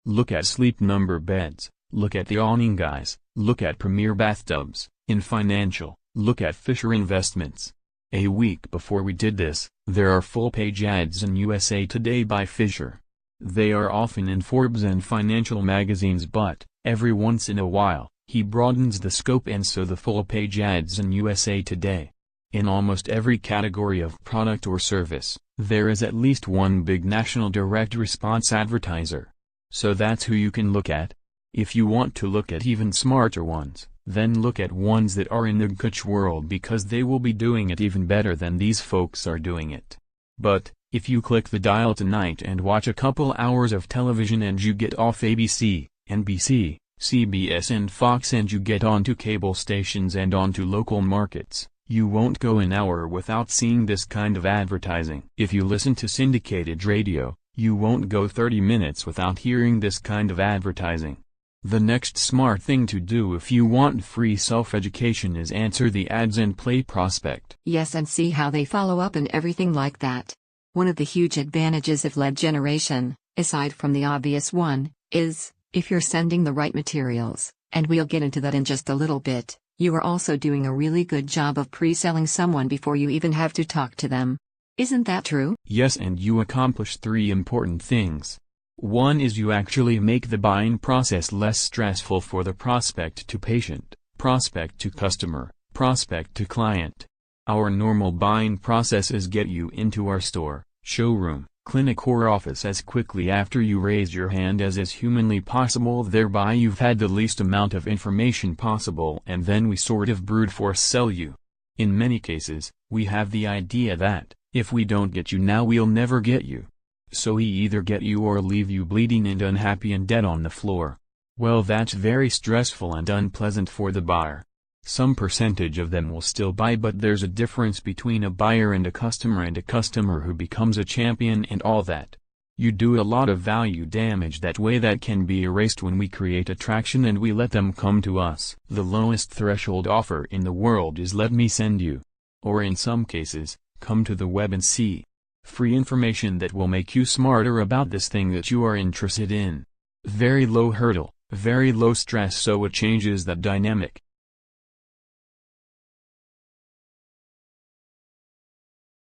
Look at Sleep Number beds, look at the awning guys, look at Premier bathtubs. In financial, look at Fisher Investments. A week before we did this, there are full-page ads in USA Today by Fisher. They are often in Forbes and financial magazines, but, every once in a while, he broadens the scope, and so the full-page ads in USA Today. In almost every category of product or service, there is at least one big national direct response advertiser. So that's who you can look at. If you want to look at even smarter ones, then look at ones that are in the coach world, because they will be doing it even better than these folks are doing it. But, if you click the dial tonight and watch a couple hours of television and you get off ABC, NBC, CBS and Fox and you get onto cable stations and onto local markets, you won't go an hour without seeing this kind of advertising. If you listen to syndicated radio, you won't go 30 minutes without hearing this kind of advertising. The next smart thing to do if you want free self-education is answer the ads and play prospect. Yes, and see how they follow up and everything like that. One of the huge advantages of lead generation, aside from the obvious one, is, if you're sending the right materials, and we'll get into that in just a little bit, you are also doing a really good job of pre-selling someone before you even have to talk to them. Isn't that true? Yes, and you accomplish three important things. One is you actually make the buying process less stressful for the prospect to patient, prospect to customer, prospect to client. Our normal buying processes get you into our store, showroom, clinic or office as quickly after you raise your hand as is humanly possible, thereby you've had the least amount of information possible, and then we sort of brute force sell you. In many cases, we have the idea that, if we don't get you now we'll never get you. So we either get you or leave you bleeding and unhappy and dead on the floor. Well, that's very stressful and unpleasant for the buyer. Some percentage of them will still buy, but there's a difference between a buyer and a customer who becomes a champion and all that. You do a lot of value damage that way that can be erased when we create attraction and we let them come to us. The lowest threshold offer in the world is let me send you. Or in some cases, come to the web and see. Free information that will make you smarter about this thing that you are interested in. Very low hurdle, very low stress, so it changes that dynamic.